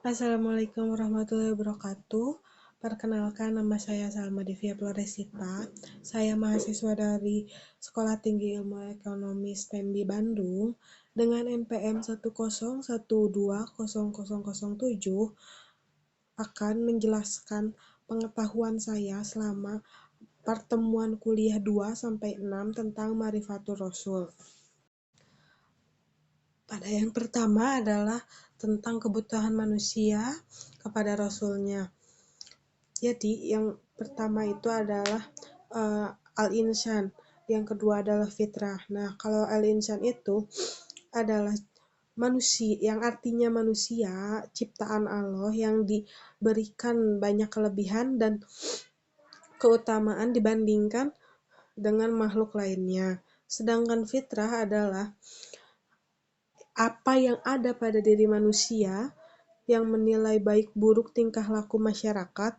Assalamualaikum warahmatullahi wabarakatuh. Perkenalkan, nama saya Salma Devia Floresita. Saya mahasiswa dari Sekolah Tinggi Ilmu Ekonomi STEMBI Bandung dengan NPM 101200007 akan menjelaskan pengetahuan saya selama pertemuan kuliah 2-6 tentang Ma'rifatul Rasul. Pada yang pertama adalah tentang kebutuhan manusia kepada Rasulnya. Jadi yang pertama itu adalah al-insan, yang kedua adalah fitrah. Nah, kalau al-insan itu adalah manusia, yang artinya manusia, ciptaan Allah yang diberikan banyak kelebihan dan keutamaan dibandingkan dengan makhluk lainnya. Sedangkan fitrah adalah apa yang ada pada diri manusia yang menilai baik buruk tingkah laku masyarakat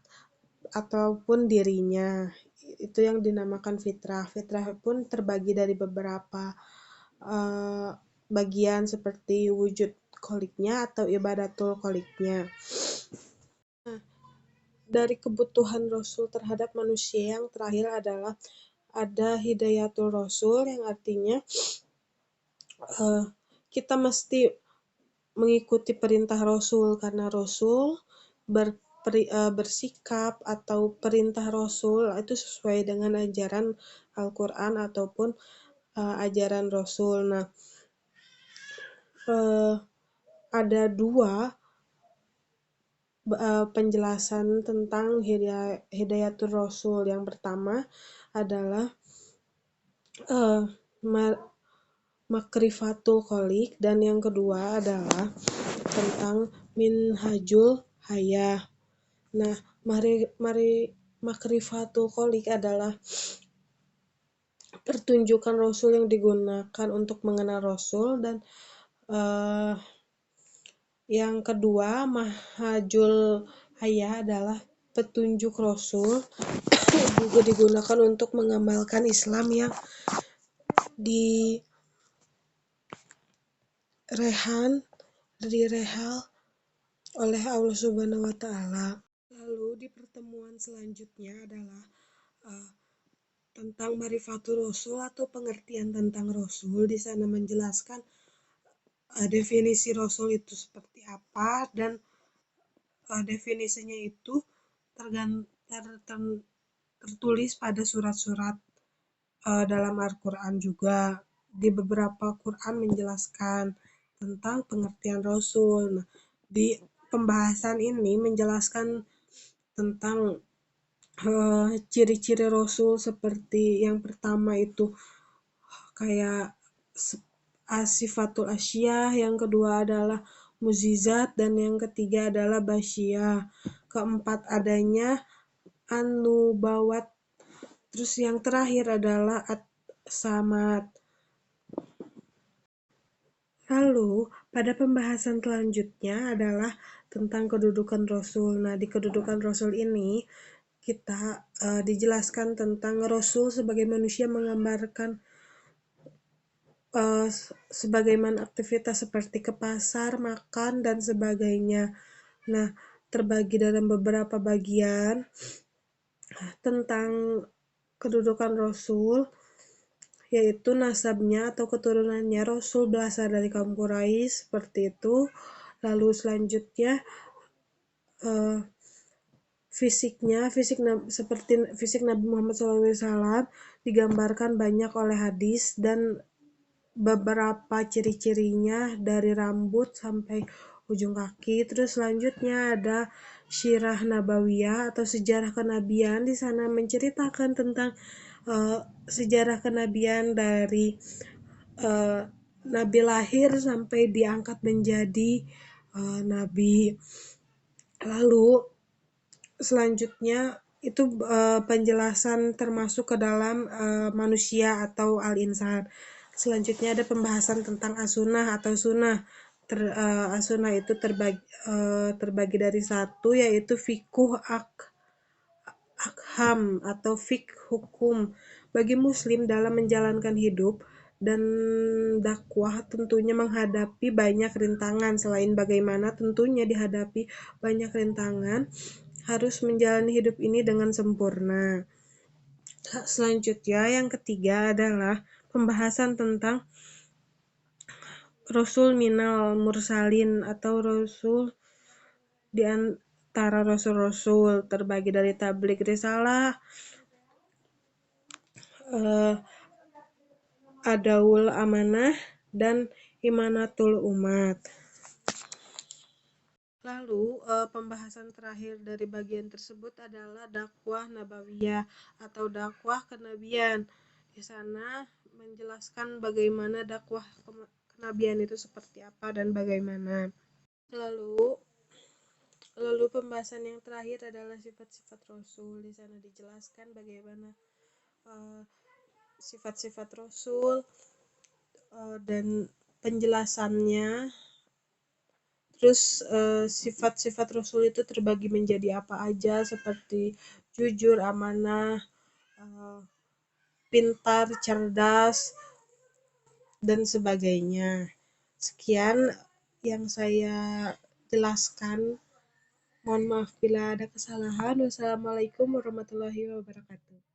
ataupun dirinya. Itu yang dinamakan fitrah. Fitrah pun terbagi dari beberapa bagian seperti wujud kholiknya atau ibadatul kholiknya. Nah, dari kebutuhan Rasul terhadap manusia yang terakhir adalah ada hidayatul Rasul, yang artinya kita mesti mengikuti perintah Rasul karena Rasul bersikap atau perintah Rasul itu sesuai dengan ajaran Al-Quran ataupun ajaran Rasul. Nah, ada dua penjelasan tentang hidayatul Rasul. Yang pertama adalah Makrifatul Kholik, dan yang kedua adalah tentang Minhajul Hayah. Nah, Makrifatul Kholik adalah pertunjukan Rasul yang digunakan untuk mengenal Rasul, dan yang kedua Mahajul Hayah adalah petunjuk Rasul juga digunakan untuk mengamalkan Islam yang direhal oleh Allah Subhanahu wa Ta'ala. Lalu di pertemuan selanjutnya adalah tentang Ma'rifatul Rasul atau pengertian tentang Rasul. Di sana menjelaskan definisi Rasul itu seperti apa, dan definisinya itu tertulis pada surat-surat dalam Al-Quran juga. Di beberapa Quran menjelaskan tentang pengertian Rasul. Nah, di pembahasan ini menjelaskan tentang ciri-ciri Rasul, seperti yang pertama itu kayak sifatul asyah, yang kedua adalah muzizat, dan yang ketiga adalah basyiyah. Keempat adanya an-nubawat. Terus yang terakhir adalah at-samad. Lalu pada pembahasan selanjutnya adalah tentang kedudukan Rasul. Nah, di kedudukan Rasul ini kita dijelaskan tentang Rasul sebagai manusia menggambarkan sebagaimana aktivitas seperti ke pasar, makan, dan sebagainya. Nah, terbagi dalam beberapa bagian tentang kedudukan Rasul, yaitu nasabnya atau keturunannya. Rasul berasal dari kaum Quraisy, seperti itu. Lalu selanjutnya fisiknya, seperti fisik Nabi Muhammad SAW digambarkan banyak oleh hadis, dan beberapa ciri-cirinya dari rambut sampai ujung kaki. Terus selanjutnya ada Syirah Nabawiyah atau sejarah kenabian. Di sana menceritakan tentang sejarah kenabian dari Nabi lahir sampai diangkat menjadi Nabi. Lalu selanjutnya itu penjelasan termasuk ke dalam manusia atau al-insan. Selanjutnya ada pembahasan tentang as-sunnah atau sunnah. As-sunnah itu terbagi dari satu, yaitu fiqh akham atau fiqh hukum bagi muslim dalam menjalankan hidup, dan dakwah tentunya menghadapi banyak rintangan. Selain bagaimana tentunya dihadapi banyak rintangan, harus menjalani hidup ini dengan sempurna. Selanjutnya, yang ketiga adalah pembahasan tentang Rasul minal mursalin atau Rasul di antara Rasul-Rasul, terbagi dari tabligh risalah, adaul amanah, dan imanatul umat. Lalu pembahasan terakhir dari bagian tersebut adalah dakwah nabawiyah atau dakwah kenabian. Di sana menjelaskan bagaimana dakwah kenabian itu seperti apa dan bagaimana. Lalu pembahasan yang terakhir adalah sifat-sifat Rasul. Di sana dijelaskan bagaimana sifat-sifat Rasul dan penjelasannya. Terus sifat-sifat Rasul itu terbagi menjadi apa aja, seperti jujur, amanah, pintar, cerdas, dan sebagainya. Sekian yang saya jelaskan. Mohon maaf bila ada kesalahan. Wassalamualaikum warahmatullahi wabarakatuh.